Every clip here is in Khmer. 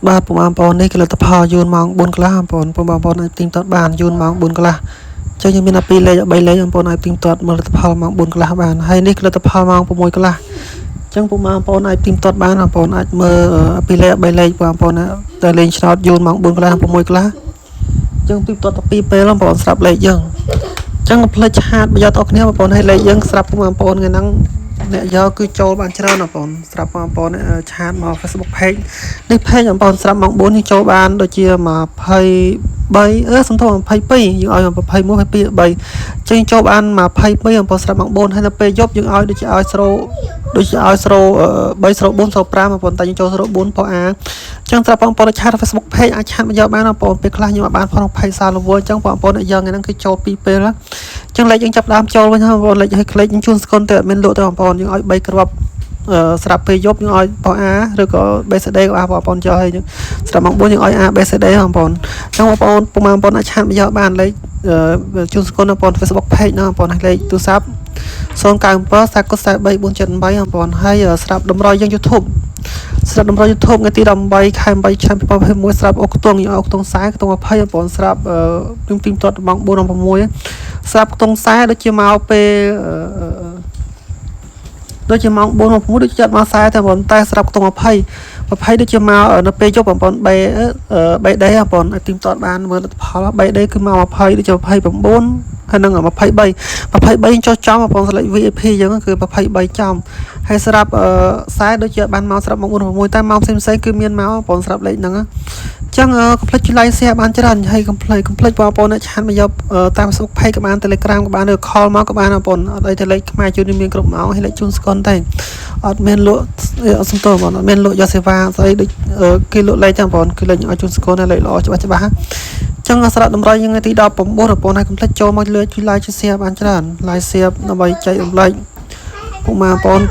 បាទពុំបងប្អូននេះគឺលទ្ធផលយូនម៉ោង4កន្លះបងប្អូនបងប្អូនអាចទីមទាត់បានយូនម៉ោង4កន្លះចឹងយើងមាន12លេខ3លេខបងប្អូនអាចទីមទាត់មើលលទ្ធផលម៉ោង4កន្លះបានហើយនេះគឺលទ្ធផលម៉ោង6កន្លះចឹងពុំបងប្អូនអាចទីមទាត់បានបងប្អូនអាចមើល12លេខ3លេខបងប្អូនតែលេងឆ្នោតយូនម៉ោង4កន្លះ6កន្លះចឹងទីមទាត់ទៅ2ពេលបងប្អូនស្រាប់លេខយើងចឹងផ្លេចឆាតប្រយោជន៍ដល់គ្នាបងប្អូនឲ្យលេខយើងស្រាប់ពុំបងប្អូនថ្ងៃហ្នឹងអ្នកយកគឺចូលបានច្រើនបងប្អូនស្រាប់បងប្អូនឆាតមក Facebook page នេះ page បងប្អូនស្រាប់ម៉ោង4នេះចូលបានដូចជា23សំទោស22យើងឲ្យ21 22 ចឹងចូលបាន22បងប្អូនស្រាប់ម៉ោង4ហើយនៅពេលយប់យើងឲ្យដូចជាឲ្យស្រូ3ស្រូ4ស្រូ5បងប្អូនតែយើងចូលស្រូ4ផងចឹងស្រាប់បងប្អូនឆាត Facebook page អាចឆាតមកយកបានបងប្អូនពេលខ្លះខ្ញុំអាចបានផង page សារលវលចឹងបងប្អូនអ្នកយើងហ្នឹងគឺចូល2ពេលចឹងលេខយើងចាប់ដើមចូលវិញហើយបងប្អូនលេខឲ្យក្លេកយើងជូនស្កុនទៅអត់មានលក់ទេបងប្អូនយើងឲ្យ3គ្រាប់ស្រាប់ពេលយប់យើងឲ្យបងឬក៏ BCD ក៏បងប្អូនចូលហើយស្រាប់ម៉ោង4យើងឲ្យ BCD បងប្អូនចឹងបងប្អូនអាចឆាតមកយកបានលេខជូនស្កុនបងប្អូន Facebook page ណាបងប្អូនលេខទូរស័ព្ទ097 43 478បងប្អូនហើយស្រាប់តម្រុយយើង YouTube ស្រាប់តម្រុយ YouTube ថ្ងៃទី18ខែ8ឆ្នាំ2021ស្រាប់អុកខ្ទង់យើងអុកខ្ទង់40ខ្ទង់20បងប្អូនស្រាប់ខ្ញុំទីមទាត់ម៉ោង4ដល់6ស្រាប់ខ្ទង់40ដូចជាមកពេលដូចជាម៉ោង4ដល់6ដូចជាមក40តែបងតែស្រាប់ខ្ទង់20ដូចជាមកនៅពេលយប់បងប្អូន3ដេបងប្អូនទីមទាត់បានមើលលទ្ធផល3ដេគឺមក20ដូចជា29ហើយនឹង23ចុះចំបងប្អូនស្លេច VIP យើងគឺ23ចំហើយស្រាប់40ដូចជាបានមកស្រាប់ម៉ោង4 6តែម៉ោងផ្សេងគឺមានមកបងប្អូនស្រាប់លេខហ្នឹងអញ្ចឹងកុំភ្លេចជួយ like share បានច្រើនហើយកុំភ្លេចបងប្អូនអ្នកឆាតមកយកតាម Facebook page ក៏បាន Telegram ក៏បានឬ call មកក៏បានបងប្អូនអត់អីតែលេខខ្មែរជួយមានគ្រប់ម៉ោងហើយលេខជូនស្កុនតែអត់មានលក់អត់សំទោសបងអត់មានលក់យកសេវាស្អីដូចគេលក់លេខចឹងបងប្អូនគឺលេខឲ្យជូនស្កុនហើយលេខល្អច្បាស់ចឹងស្រាប់តម្រុយយើងថ្ងៃទី19បងប្អូនហើយកុំភ្លេចចូលមកលើជួយ like ជួយ share បានច្រើន like share ដើម្បីចែករំលែកពុកម៉ែបងប្អូន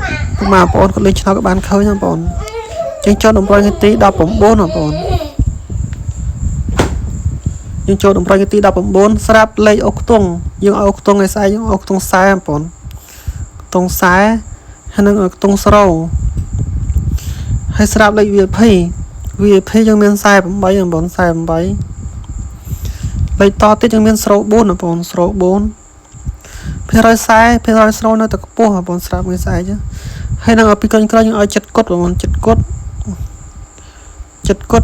ក៏លេងឆ្នោតក៏បានឃើញបងប្អូនចឹងចូលតម្រុយថ្ងៃទី19បងប្អូនយើងចូលតម្រុយថ្ងៃទី19ស្រាប់លេខអុកខ្ទង់យើងឲ្យអុកខ្ទង់ឲ្យស្អែកយើងអុកខ្ទង់40បងប្អូនខ្ទង់40ហើយនឹងខ្ទង់ស្រូហើយស្រាប់លេខ VIP យើងមាន48បងប្អូន48លេខតទៀតយើងមានស្រូ4បងប្អូនស្រូ4ភាគរយ40ភាគរយស្រូនៅតែខ្ពស់បងប្អូនស្រាប់មួយស្អែកហើយនឹងពីក្រោយយើងឲ្យចិត្តគុតបងប្អូនចិត្តគុត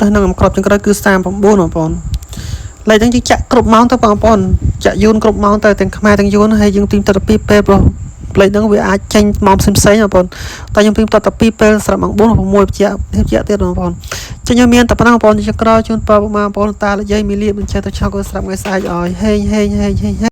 ហើយនឹងក្របចុងក្រោយគឺ39បងប្អូនលេខហ្នឹងយើងចាក់គ្រប់ម៉ោងទៅបងប្អូនចាក់យូនគ្រប់ម៉ោងទៅទាំងខ្មែរទាំងយូនហើយយើងទីមទៅ2ពេលព្រោះលេខហ្នឹងវាអាចចេញម៉ោងផ្សេងបងប្អូនតែខ្ញុំទីមទៅ2ពេលស្រាប់ម៉ោង4 6បញ្ជាក់ទៀតបងប្អូនចឹងខ្ញុំមានតែប៉ុណ្ណឹងបងប្អូនជាក្រោយជូនបងប្អូនតាលេខយាយមីលីបញ្ជាក់ទៅឆោកស្រាប់ថ្ងៃស្អែកឲ្យហេង